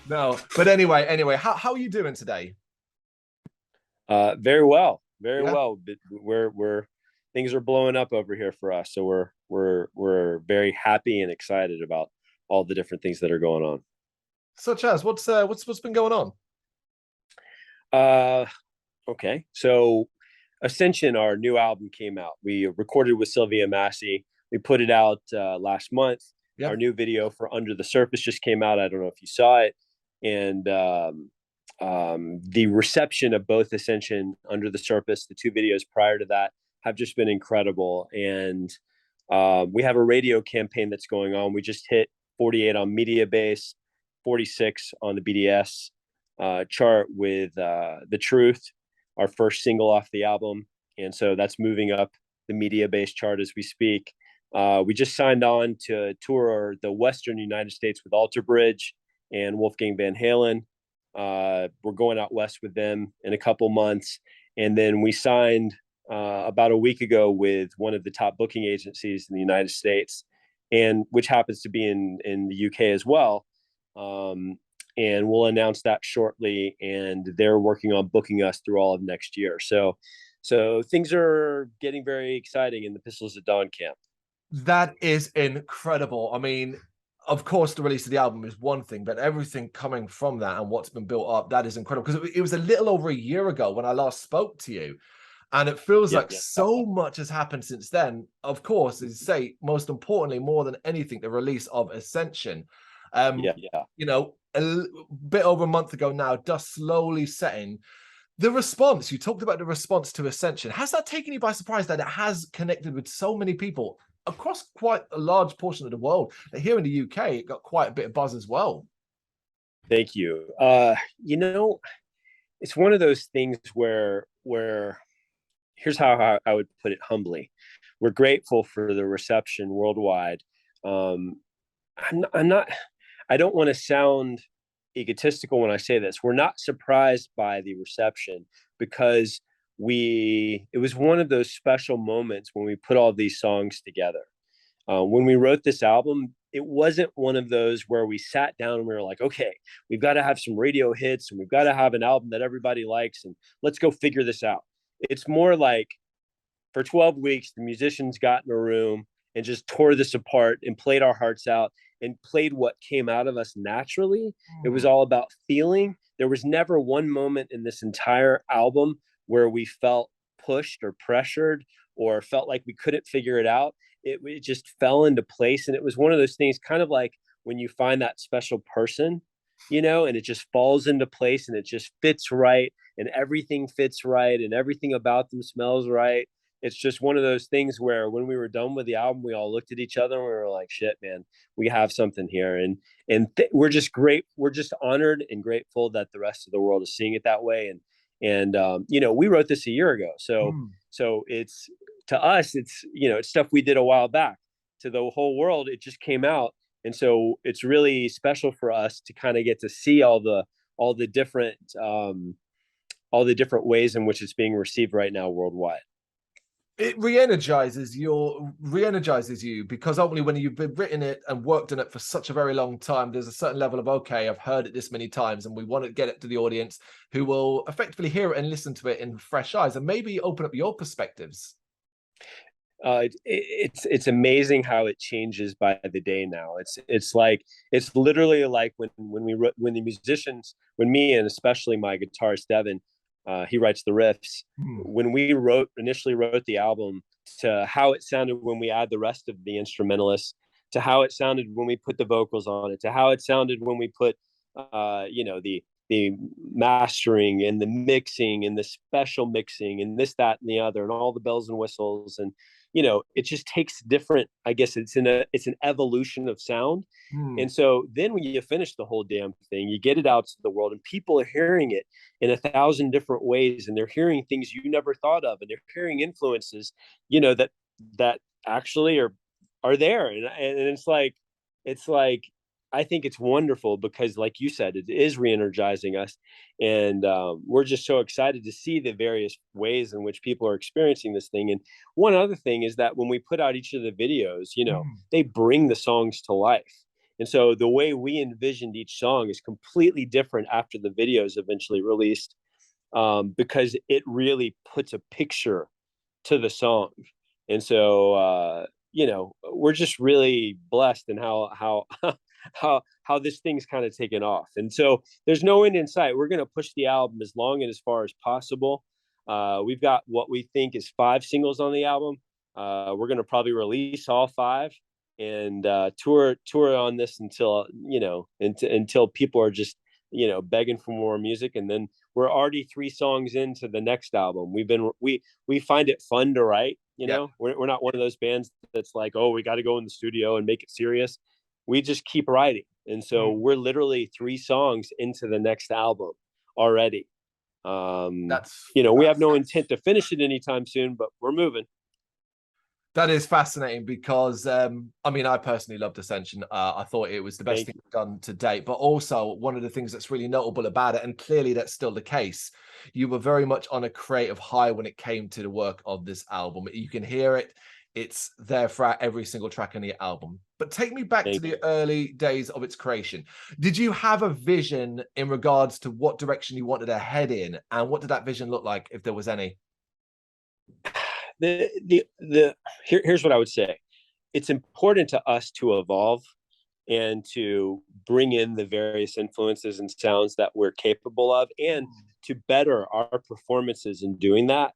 No, but anyway, how are you doing today? Very well, very Yeah. well. But we're things are blowing up over here for us, so we're very happy and excited about all the different things that are going on. Such as what's been going on? Uh, okay, so Ascension, our new album came out. We recorded with Sylvia Massey. We put it out last month. Yeah. Our new video for Under the Surface just came out. I don't know if you saw it, and the reception of both Ascension, Under the Surface, the two videos prior to that, have just been incredible. And we have a radio campaign that's going on. We just hit 48 on Media Base, 46 on the BDS chart with The Truth, our first single off the album. And so that's moving up the Media Base chart as we speak. We just signed on to tour the Western United States with Alter Bridge and Wolfgang Van Halen. We're going out west with them in a couple months. And then we signed about a week ago with one of the top booking agencies in the United States, and which happens to be in the UK as well. And we'll announce that shortly. And they're working on booking us through all of next year. So things are getting very exciting in the Pistols at Dawn camp. That is incredible. I mean, of course, the release of the album is one thing, but everything coming from that and what's been built up, that is incredible. Because it was a little over a year ago when I last spoke to you. And it feels Yeah, like so much has happened since then. Of course, as you say, most importantly, more than anything, the release of Ascension. yeah, yeah. You know, bit over a month ago now, dust slowly setting. The response, you talked about the response to Ascension. Has that taken you by surprise that it has connected with so many people across quite a large portion of the world? That here in the UK, it got quite a bit of buzz as well. Thank you. You know, it's one of those things where here's how I would put it humbly. We're grateful for the reception worldwide. I'm not, I don't want to sound egotistical when I say this. We're not surprised by the reception because it was one of those special moments when we put all these songs together. When we wrote this album, it wasn't one of those where we sat down and we were like, okay, we've got to have some radio hits and we've got to have an album that everybody likes and let's go figure this out. It's more like for 12 weeks, the musicians got in a room and just tore this apart and played our hearts out and played what came out of us naturally. It was all about feeling. There was never one moment in this entire album where we felt pushed or pressured or felt like we couldn't figure it out. It just fell into place. And it was one of those things, kind of like when you find that special person, and it just falls into place and it just fits right and everything fits right and everything about them smells right. It's just one of those things where when we were done with the album, we all looked at each other and we were like, shit, man, we have something here. We're just great. We're just honored and grateful that the rest of the world is seeing it that way. We wrote this a year ago. So it's, to us, it's stuff we did a while back. To the whole world, it just came out. And so it's really special for us to kind of get to see all the different ways in which it's being received right now worldwide. It re-energizes you because ultimately when you've been written it and worked on it for such a very long time, there's a certain level of, okay, I've heard it this many times and we want to get it to the audience who will effectively hear it and listen to it in fresh eyes and maybe open up your perspectives. It's amazing how it changes by the day now. It's literally like when the musicians, when me and especially my guitarist Devin, he writes the riffs. When we initially wrote the album, to how it sounded when we add the rest of the instrumentalists, to how it sounded when we put the vocals on it, to how it sounded when we put the mastering and the mixing and the special mixing and this, that, and the other, and all the bells and whistles. And it just takes different, I guess it's an evolution of sound. And so then when you finish the whole damn thing, you get it out to the world and people are hearing it in 1,000 different ways. And they're hearing things you never thought of. And they're hearing influences, that actually are there. And it's like, I think it's wonderful because, like you said, it is re-energizing us. And we're just so excited to see the various ways in which people are experiencing this thing. And one other thing is that when we put out each of the videos, they bring the songs to life. And so the way we envisioned each song is completely different after the video is eventually released, because it really puts a picture to the song. And so, we're just really blessed in how how this thing's kind of taken off. And so there's no end in sight. We're going to push the album as long and as far as possible. We've got what we think is 5 singles on the album. We're going to probably release all 5 and tour on this until until people are just begging for more music. And then we're already 3 songs into the next album. We find it fun to write. We're not one of those bands that's like, oh, we got to go in the studio and make it serious. We just keep writing. And so we're literally 3 songs into the next album already. We have no intent to finish it anytime soon, but we're moving. That is fascinating because, I personally loved Ascension. I thought it was the best thing done to date. But also, one of the things that's really notable about it, and clearly that's still the case, you were very much on a creative high when it came to the work of this album. You can hear it. It's there throughout every single track on the album. But take me back to the early days of its creation. Did you have a vision in regards to what direction you wanted to head in? And what did that vision look like, if there was any? Here's what I would say. It's important to us to evolve and to bring in the various influences and sounds that we're capable of, and to better our performances in doing that.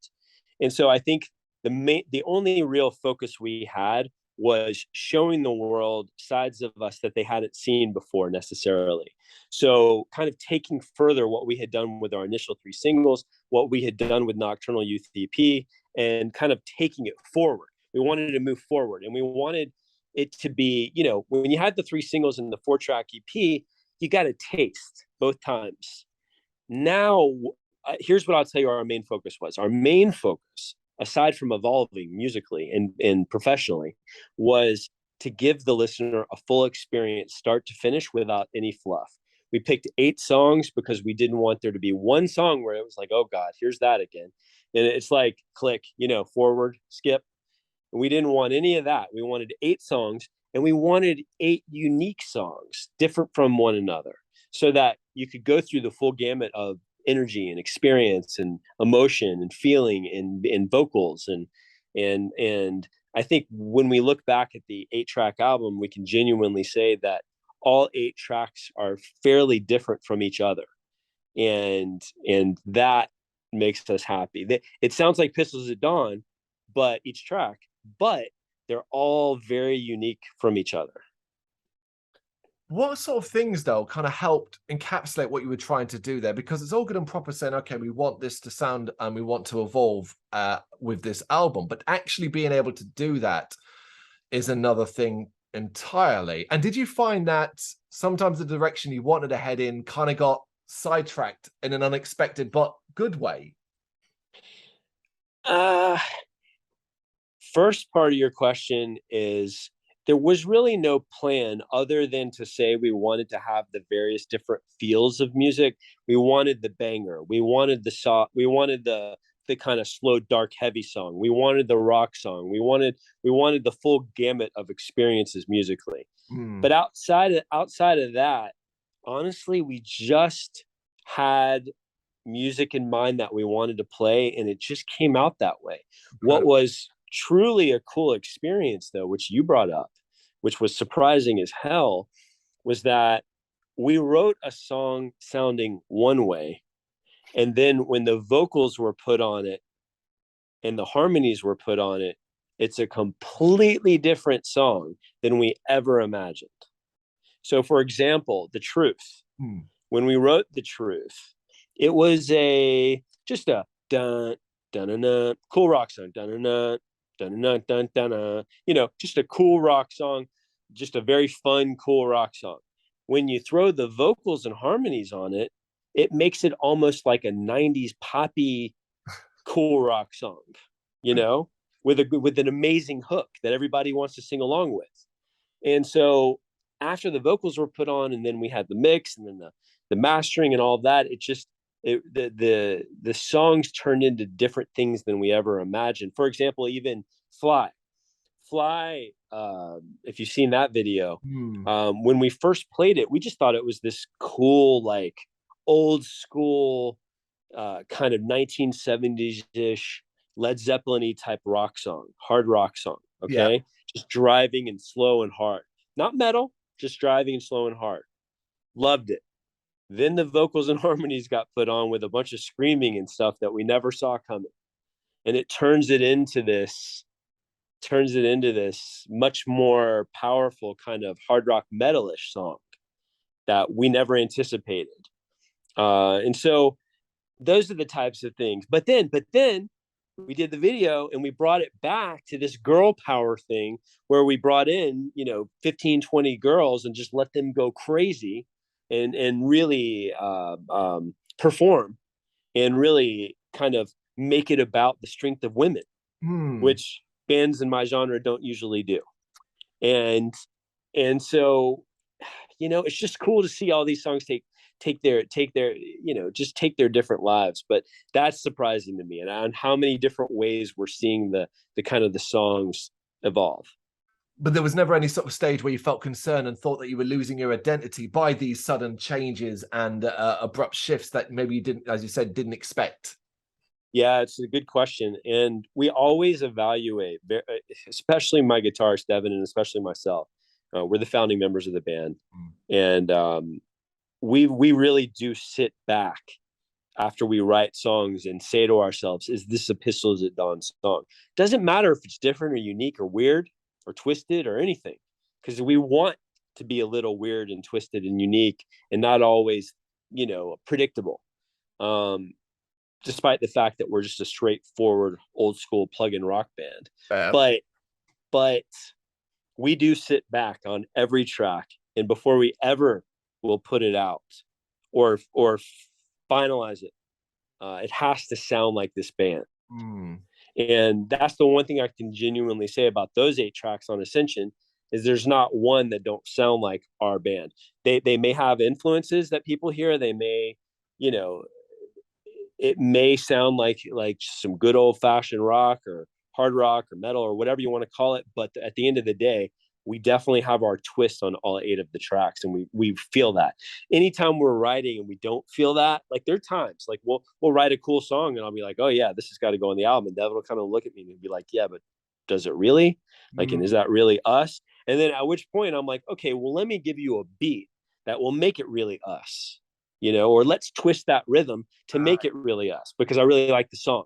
And so I think the only real focus we had was showing the world sides of us that they hadn't seen before necessarily. So kind of taking further what we had done with our initial 3 singles, what we had done with Nocturnal Youth EP, and kind of taking it forward. We wanted to move forward, and we wanted it to be, when you had the 3 singles in the 4-track EP, you got a taste both times. Now, here's what I'll tell you our main focus was. Our main focus, aside from evolving musically and professionally, was to give the listener a full experience, start to finish, without any fluff. We picked 8 songs because we didn't want there to be one song where it was like, oh God, here's that again. And it's like, click, forward, skip. And we didn't want any of that. We wanted 8 songs, and we wanted 8 unique songs, different from one another, so that you could go through the full gamut of energy and experience and emotion and feeling and vocals. And I think when we look back at the 8-track album, we can genuinely say that all 8 tracks are fairly different from each other. And that makes us happy. It sounds like Pistols at Dawn, but each track, but they're all very unique from each other. What sort of things, though, kind of helped encapsulate what you were trying to do there? Because it's all good and proper saying, okay, we want this to sound and we want to evolve with this album, but actually being able to do that is another thing entirely. And did you find that sometimes the direction you wanted to head in kind of got sidetracked in an unexpected but good way? First part of your question is, there was really no plan other than to say we wanted to have the various different feels of music. We wanted the banger. We wanted the we wanted the kind of slow, dark, heavy song. We wanted the rock song. We wanted the full gamut of experiences musically. But outside of that, honestly, we just had music in mind that we wanted to play, and it just came out that way. What was truly a cool experience, though, which you brought up, which was surprising as hell, was that we wrote a song sounding one way, and then when the vocals were put on it and the harmonies were put on it, it's a completely different song than we ever imagined. So, for example, The Truth. When we wrote The Truth, it was just a dun dun dun dun cool rock song, dun dun dun dun dun dun dun, just a cool rock song, just a very fun, cool rock song. When you throw the vocals and harmonies on it, it makes it almost like a 90s poppy cool rock song, with an amazing hook that everybody wants to sing along with. And so after the vocals were put on, and then we had the mix and then the mastering and all that, the songs turned into different things than we ever imagined. For example, even Fly if you've seen that video, Hmm. when we first played it, we just thought it was this cool, like old school, kind of 1970s-ish Led Zeppelin-y type rock song, hard rock song. Yeah. Okay. Just driving and slow and hard, not metal, just driving and slow and hard. Loved it. Then the vocals and harmonies got put on with a bunch of screaming and stuff that we never saw coming. And it turns it into this much more powerful kind of hard rock metalish song that we never anticipated. And so those are the types of things. But then we did the video and we brought it back to this girl power thing where we brought in, 15, 20 girls and just let them go crazy and really perform and really kind of make it about the strength of women, Hmm. which bands in my genre don't usually do. And so, it's just cool to see all these songs take their just take their different lives. But that's surprising to me, and on how many different ways we're seeing the kind of the songs evolve. But there was never any sort of stage where you felt concerned and thought that you were losing your identity by these sudden changes and abrupt shifts that maybe you didn't, as you said, didn't expect. Yeah, it's a good question, and we always evaluate, especially my guitarist Devin, and especially myself. We're the founding members of the band, and we really do sit back after we write songs and say to ourselves, "Is this a Pistols at Dawn song?" Doesn't matter if it's different or unique or weird or twisted or anything, because we want to be a little weird and twisted and unique and not always, predictable. Um, Despite the fact that we're just a straightforward old school plug-in rock band. But we do sit back on every track, and before we ever will put it out or finalize it, it has to sound like this band. And that's the one thing I can genuinely say about those 8 tracks on Ascension is there's not one that don't sound like our band. They may have influences that people hear. They may, it may sound like some good old fashioned rock or hard rock or metal or whatever you want to call it. But at the end of the day, we definitely have our twist on all 8 of the tracks, and we feel that. Anytime we're writing and we don't feel that, like there are times like we'll write a cool song and I'll be like, oh yeah, this has got to go on the album, and Devin will kind of look at me and be like, yeah, but does it really? Like, and is that really us? And then at which point I'm like, okay, well, let me give you a beat that will make it really us, or let's twist that rhythm to make it really us, because I really like the song.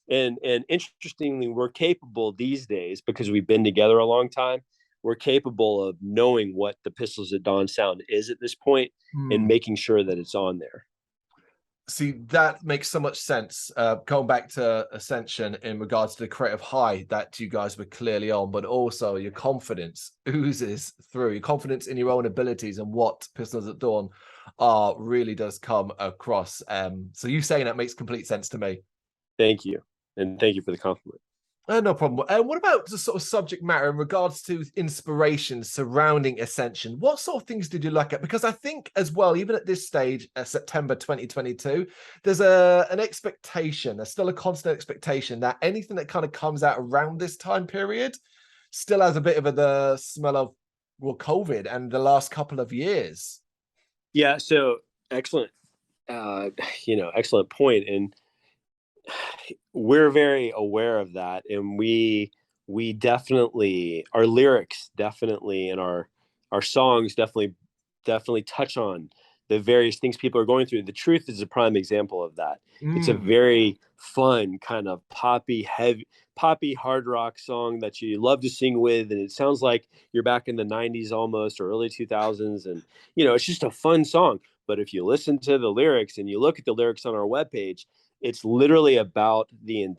And interestingly, we're capable these days, because we've been together a long time, we're capable of knowing what the Pistols at Dawn sound is at this point and making sure that it's on there. See, that makes so much sense. Going back to Ascension in regards to the creative high that you guys were clearly on, but also your confidence oozes through. Your confidence in your own abilities and what Pistols at Dawn are really does come across. So you saying that makes complete sense to me. Thank you. And thank you for the compliment. No problem. What about the sort of subject matter in regards to inspiration surrounding Ascension? What sort of things did you look at? Because I think as well, even at this stage, September 2022, there's an expectation, there's still a constant expectation that anything that kind of comes out around this time period still has a bit of the smell of, well, COVID and the last couple of years. Yeah, so excellent, excellent point. And we're very aware of that, and we definitely, our lyrics definitely, and our songs definitely touch on the various things people are going through. The Truth is a prime example of that. It's a very fun kind of poppy hard rock song that you love to sing with, and it sounds like you're back in the 90s almost, or early 2000s, and it's just a fun song. But if you listen to the lyrics and you look at the lyrics on our webpage, it's literally about the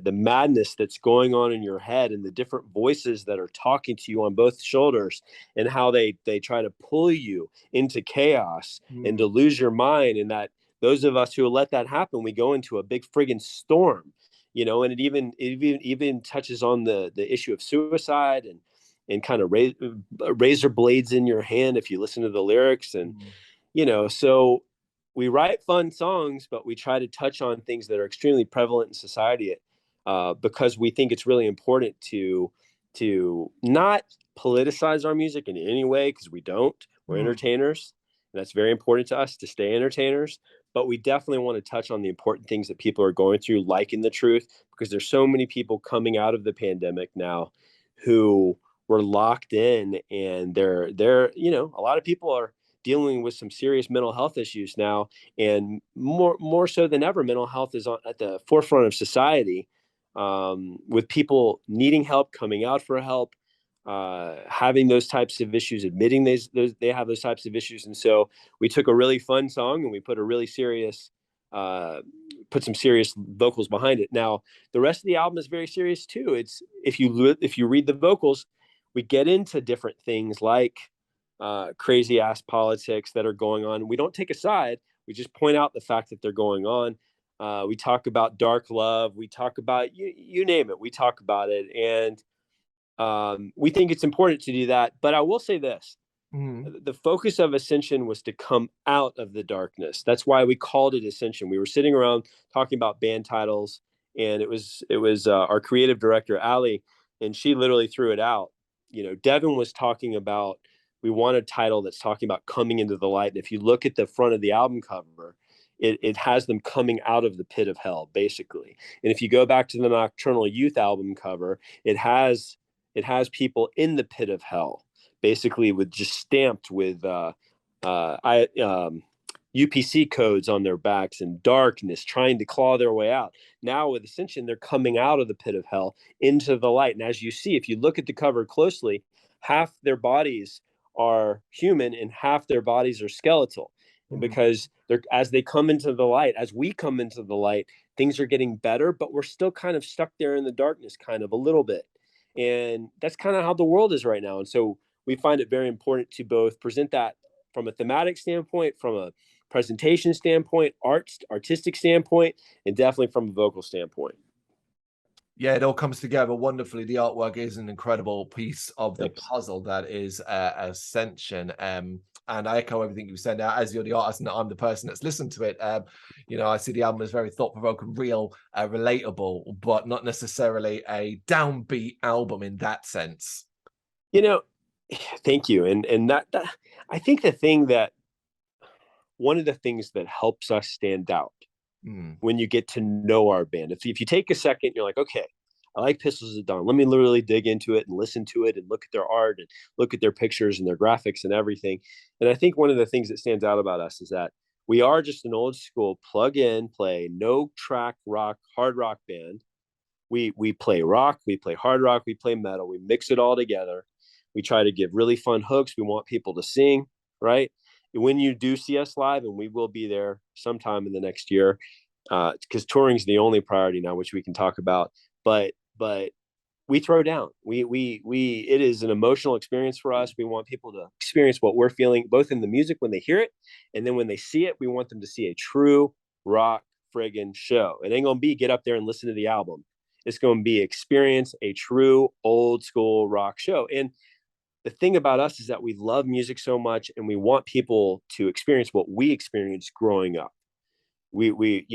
madness that's going on in your head and the different voices that are talking to you on both shoulders, and how they try to pull you into chaos and to lose your mind. And that those of us who let that happen, we go into a big friggin' storm, and it even touches on the issue of suicide and kind of razor blades in your hand if you listen to the lyrics. And so we write fun songs, but we try to touch on things that are extremely prevalent in society, because we think it's really important to not politicize our music in any way, because we don't. We're entertainers, and that's very important to us to stay entertainers. But we definitely want to touch on the important things that people are going through, like In the Truth, because there's so many people coming out of the pandemic now who were locked in, and they're a lot of people are dealing with some serious mental health issues now, and more so than ever, mental health is at the forefront of society, with people needing help, coming out for help, having those types of issues, admitting they have those types of issues. And so we took a really fun song and we put a really serious, put some serious vocals behind it. Now, the rest of the album is very serious too. It's, if you read the vocals, we get into different things like crazy ass politics that are going on. We don't take a side. We just point out the fact that they're going on. We talk about dark love. We talk about you name it. We talk about it. And we think it's important to do that. But I will say this. The focus of Ascension was to come out of the darkness. That's why we called it Ascension. We were sitting around talking about band titles, and it was our creative director, Allie, and she literally threw it out. Devin was talking about, we want a title that's talking about coming into the light. And if you look at the front of the album cover, it has them coming out of the pit of hell, basically. And if you go back to the Nocturnal Youth album cover, it has people in the pit of hell, basically, with just stamped with UPC codes on their backs and darkness, trying to claw their way out. Now with Ascension, they're coming out of the pit of hell into the light. And as you see, if you look at the cover closely, half their bodies are human and half their bodies are skeletal. And because as they come into the light, as we come into the light, things are getting better, but we're still kind of stuck there in the darkness, kind of a little bit. And that's kind of how the world is right now. And so we find it very important to both present that from a thematic standpoint, from a presentation standpoint, artistic standpoint, and definitely from a vocal standpoint. Yeah, it all comes together wonderfully. The artwork is an incredible piece of the puzzle that is Ascension. And I echo everything you said. Now, as you're the artist and I'm the person that's listened to it, I see the album as very thought-provoking, real, relatable, but not necessarily a downbeat album in that sense. Thank you. And that I think one of the things that helps us stand out when you get to know our band, if you take a second, you're like, okay, I like Pistols at Dawn. Let me literally dig into it and listen to it and look at their art and look at their pictures and their graphics and everything. And I think one of the things that stands out about us is that we are just an old school plug in, play, no track rock, hard rock band. We play rock, we play hard rock, we play metal, we mix it all together. We try to give really fun hooks. We want people to sing, right? When you do see us live, and we will be there sometime in the next year, because touring is the only priority now, which we can talk about. But we throw down. It is an emotional experience for us. We want people to experience what we're feeling, both in the music when they hear it, and then when they see it, we want them to see a true rock friggin' show. It ain't gonna be get up there and listen to the album. It's going to be experience a true old school rock show. And the thing about us is that we love music so much, and we want people to experience what we experienced growing up. We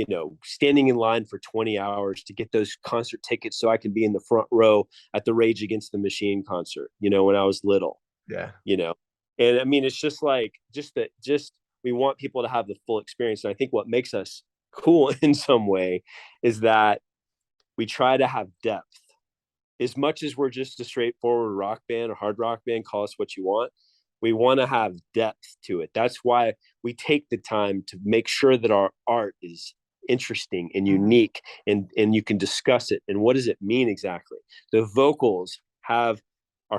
standing in line for 20 hours to get those concert tickets so I can be in the front row at the Rage Against the Machine concert, when I was little. Yeah. And I mean, it's just like, we want people to have the full experience. And I think what makes us cool in some way is that we try to have depth. As much as we're just a straightforward rock band or hard rock band, call us what you want, we want to have depth to it. That's why we take the time to make sure that our art is interesting and unique, and you can discuss it. And what does it mean exactly? The vocals are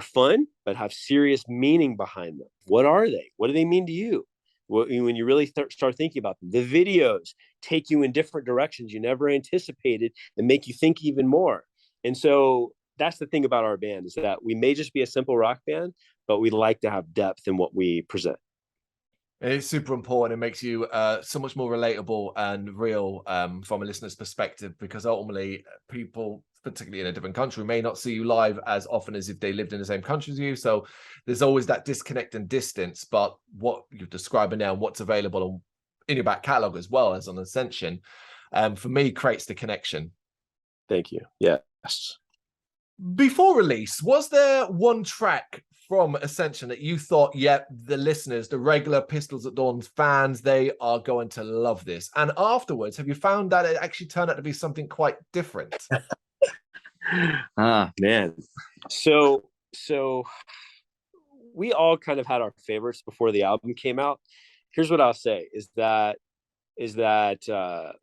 fun, but have serious meaning behind them. What are they? What do they mean to you? When you really start thinking about them, the videos take you in different directions you never anticipated and make you think even more. And so that's the thing about our band, is that we may just be a simple rock band, but we like to have depth in what we present. It's super important. It makes you so much more relatable and real from a listener's perspective, because ultimately people, particularly in a different country, may not see you live as often as if they lived in the same country as you. So there's always that disconnect and distance. But what you're describing now and what's available in your back catalogue as well as on Ascension, for me, creates the connection. Thank you. Yes. Before release, was there one track from Ascension that you thought, yep, the listeners, the regular Pistols at Dawn fans, they are going to love this? And afterwards, have you found that it actually turned out to be something quite different? Man. So we all kind of had our favorites before the album came out. Here's what I'll say is that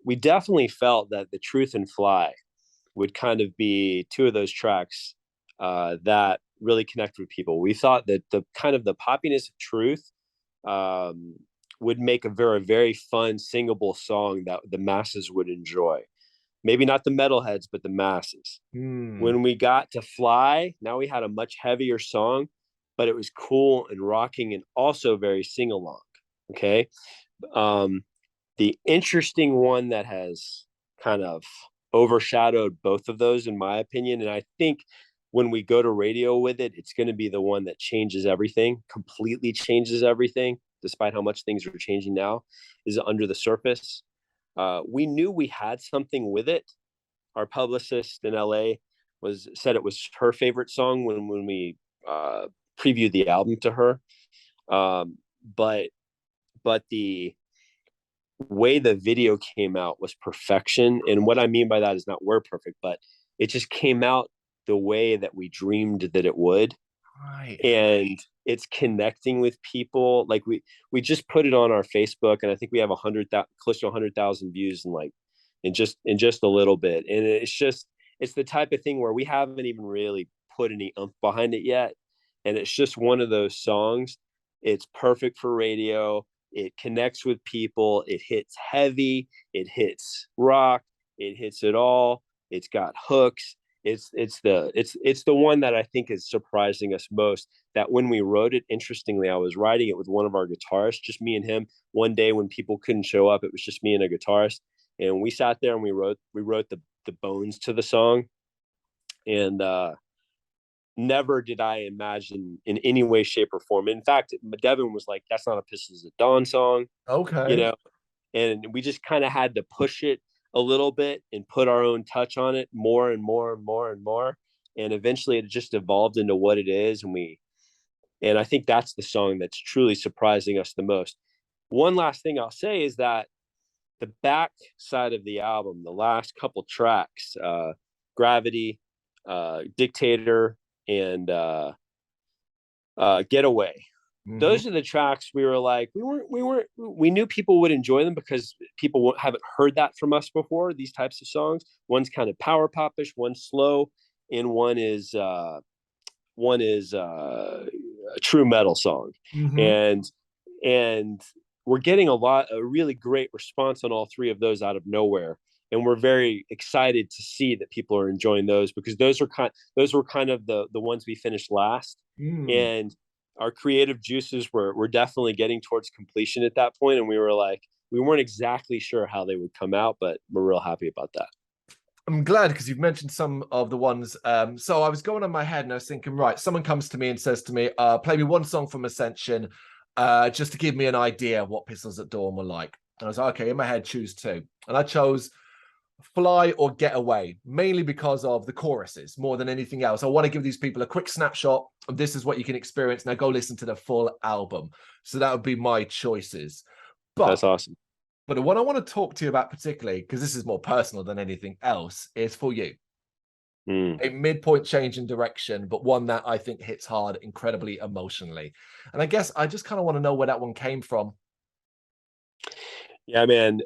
we definitely felt that The Truth and Fly would kind of be two of those tracks that really connect with people. We thought that the kind of the poppiness of Truth would make a very, very fun singable song that the masses would enjoy. Maybe not the metalheads, but the masses. When we got to Fly, now we had a much heavier song, but it was cool and rocking and also very sing-along. Okay. The interesting one that has kind of overshadowed both of those, in my opinion, and I think when we go to radio with it, it's going to be the one that changes everything, completely changes everything, despite how much things are changing now, is Under the Surface. We knew we had something with it. Our publicist in LA said it was her favorite song when we previewed the album to her. But the way the video came out was perfection. And what I mean by that is not we're perfect, but it just came out the way that we dreamed that it would. Right. And it's connecting with people. Like we just put it on our Facebook, and I think we have close to 100,000 views in just a little bit. And it's the type of thing where we haven't even really put any oomph behind it yet. And it's just one of those songs. It's perfect for radio. It connects with people. It hits heavy. It hits rock. It hits it all. It's got hooks. It's the one that I think is surprising us most. That when we wrote it, interestingly, I was writing it with one of our guitarists, just me and him. One day when people couldn't show up, it was just me and a guitarist, and we sat there and we wrote the bones to the song. And never did I imagine in any way, shape, or form. In fact, Devin was like, "That's not a Pistols at Dawn song," Okay. And we just kind of had to push it a little bit and put our own touch on it more and more and more and more. And eventually it just evolved into what it is. And I think that's the song that's truly surprising us the most. One last thing I'll say is that the back side of the album, the last couple tracks, Gravity, Dictator, and Getaway, those are the tracks we were like, we knew people would enjoy them because people haven't heard that from us before, these types of songs. One's kind of power popish, one's slow, and one is a true metal song. And we're getting a really great response on all three of those out of nowhere. And we're very excited to see that people are enjoying those, because those were kind of the ones we finished last. And our creative juices were definitely getting towards completion at that point. And we were like, we weren't exactly sure how they would come out, but we're real happy about that. I'm glad, because you've mentioned some of the ones. So I was going on my head and I was thinking, right, someone comes to me and says to me, play me one song from Ascension, just to give me an idea of what Pistols at Dawn were like. And I was like, okay, in my head, choose two. And I chose Fly or Getaway, mainly because of the choruses more than anything else. I want to give these people a quick snapshot of this is what you can experience. Now go listen to the full album. So that would be my choices. But that's awesome. But what I want to talk to you about particularly, because this is more personal than anything else, is for you. A midpoint change in direction, but one that I think hits hard, incredibly emotionally. And I guess I just kind of want to know where that one came from. Yeah, man.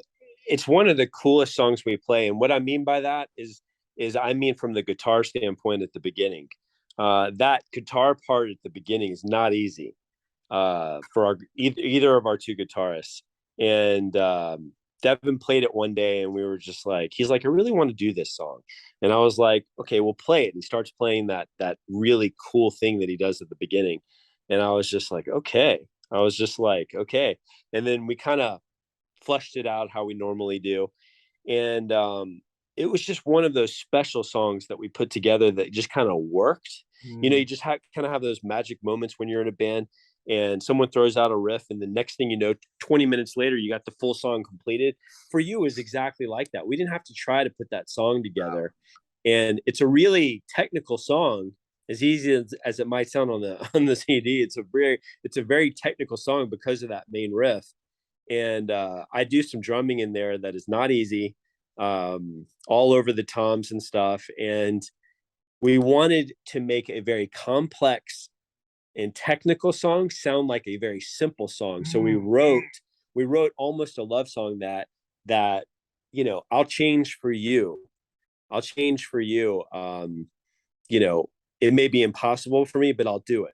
It's one of the coolest songs we play. And what I mean by that is I mean from the guitar standpoint at the beginning. That guitar part at the beginning is not easy for either of our two guitarists. And Devin played it one day and we were just like, he's like, I really want to do this song. And I was like, okay, we'll play it. And he starts playing that really cool thing that he does at the beginning. And I was just like, okay. And then we kind of fleshed it out how we normally do. And it was just one of those special songs that we put together that just kind of worked. You just kind of have those magic moments when you're in a band and someone throws out a riff, and the next thing you know, 20 minutes later, you got the full song completed. For you, is exactly like that. We didn't have to try to put that song together. And it's a really technical song, as easy as it might sound on the CD, it's a very technical song because of that main riff. And I do some drumming in there that is not easy, all over the toms and stuff. And we wanted to make a very complex and technical song sound like a very simple song. So we wrote almost a love song that you know, I'll change for you. I'll change for you. You know, it may be impossible for me, but I'll do it.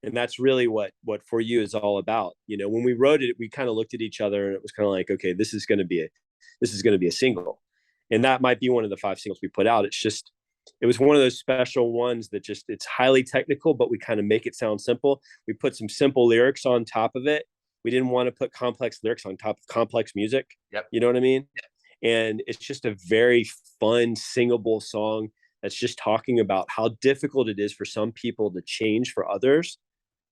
And that's really what For You is all about. You know, when we wrote it, we kind of looked at each other and it was kind of like, okay, this is going to be a single. And that might be one of the 5 singles we put out. It was one of those special ones that just, it's highly technical, but we kind of make it sound simple. We put some simple lyrics on top of it. We didn't want to put complex lyrics on top of complex music. Yep. You know what I mean? And it's just a very fun, singable song that's just talking about how difficult it is for some people to change for others,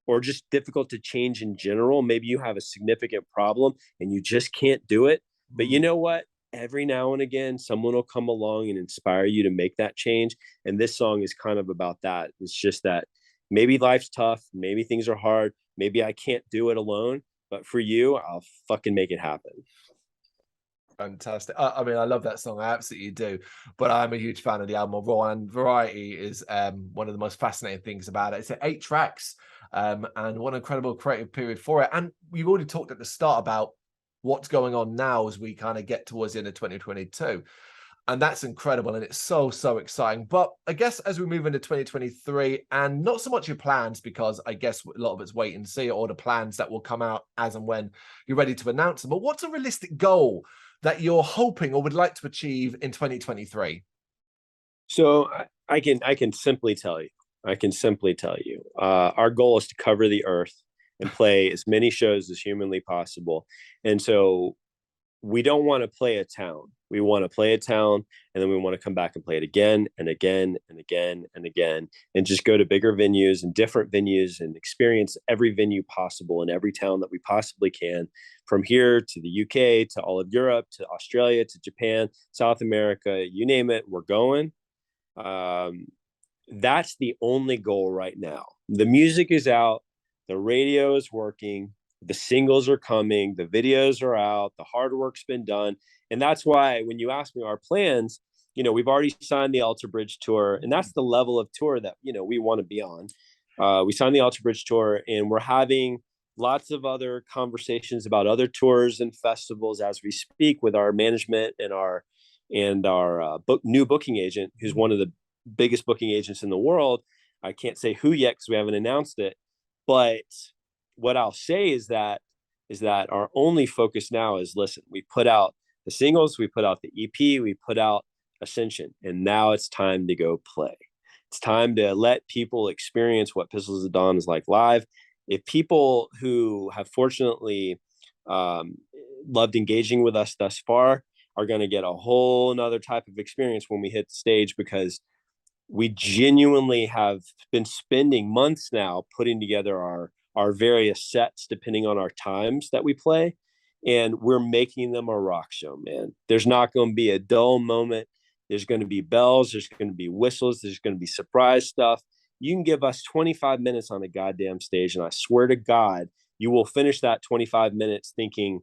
or just difficult to change in general. Maybe you have a significant problem and you just can't do it. But you know what? Every now and again, someone will come along and inspire you to make that change. And this song is kind of about that. It's just that maybe life's tough. Maybe things are hard. Maybe I can't do it alone. But for you, I'll fucking make it happen. Fantastic. I mean, I love that song. I absolutely do. But I'm a huge fan of the album overall, and variety is one of the most fascinating things about it. It's 8 tracks, and what an incredible creative period for it. And we've already talked at the start about what's going on now as we kind of get towards the end of 2022. And that's incredible. And it's so, so exciting. But I guess as we move into 2023, and not so much your plans, because I guess a lot of it's wait and see, or the plans that will come out as and when you're ready to announce them. But what's a realistic goal that you're hoping or would like to achieve in 2023? So I can simply tell you, our goal is to cover the earth and play as many shows as humanly possible. And so we don't want to play a town. We want to play a town, and then we want to come back and play it again and again and again and again, and just go to bigger venues and different venues and experience every venue possible in every town that we possibly can, from here to the UK, to all of Europe, to Australia, to Japan, South America, you name it, we're going. That's the only goal right now. The music is out. The radio is working, the singles are coming, the videos are out, the hard work's been done. And that's why when you ask me our plans, you know, we've already signed the Alter Bridge tour, and that's the level of tour that, you know, we want to be on. We signed the Alter Bridge tour, and we're having lots of other conversations about other tours and festivals as we speak with our management and our new booking agent, who's one of the biggest booking agents in the world. I can't say who yet because we haven't announced it. But what I'll say is that our only focus now is, listen, we put out the singles, we put out the EP, we put out Ascension, and now it's time to go play. It's time to let people experience what Pistols of Dawn is like live. If people who have fortunately loved engaging with us thus far are going to get a whole nother type of experience when we hit the stage, because we genuinely have been spending months now putting together our various sets depending on our times that we play, and we're making them a rock show, man. There's not going to be a dull moment. There's going to be bells, there's going to be whistles, there's going to be surprise stuff. You can give us 25 minutes on the goddamn stage, and I swear to God, you will finish that 25 minutes thinking,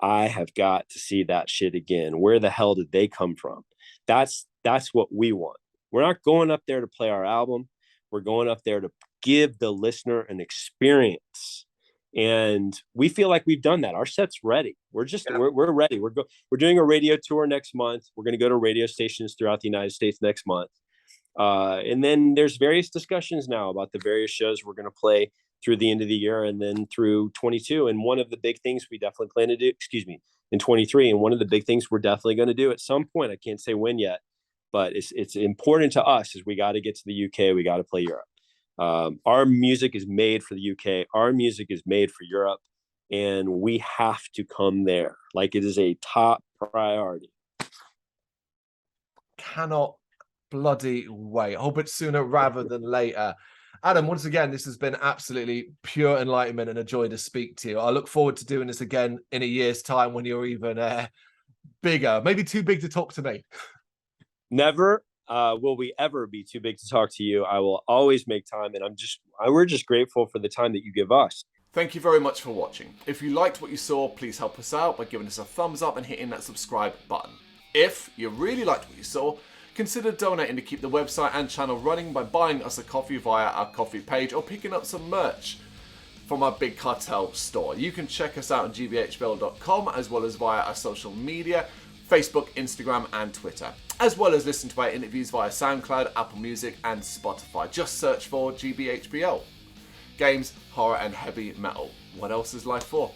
I have got to see that shit again. Where the hell did they come from? That's what we want. We're not going up there to play our album. We're going up there to give the listener an experience. And we feel like we've done that. Our set's ready. We're ready. We're doing a radio tour next month. We're going to go to radio stations throughout the United States next month. And then there's various discussions now about the various shows we're going to play through the end of the year and then through 22. And one of the big things we definitely plan to do, in 23. And one of the big things we're definitely going to do at some point, I can't say when yet, but it's important to us, is we got to get to the UK. We got to play Europe. Our music is made for the UK. Our music is made for Europe, and we have to come there. Like, it is a top priority. Cannot bloody wait. Hope it's sooner rather than later. Adam, once again, this has been absolutely pure enlightenment and a joy to speak to you. I look forward to doing this again in a year's time when you're even bigger, maybe too big to talk to me. Never will we ever be too big to talk to you. I will always make time, and we're just grateful for the time that you give us. Thank you very much for watching. If you liked what you saw, please help us out by giving us a thumbs up and hitting that subscribe button. If you really liked what you saw, consider donating to keep the website and channel running by buying us a coffee via our coffee page or picking up some merch from our Big Cartel store. You can check us out on gbhbl.com as well as via our social media, Facebook, Instagram and Twitter, as well as listen to our interviews via SoundCloud, Apple Music and Spotify. Just search for GBHBL. Games, horror and heavy metal. What else is life for?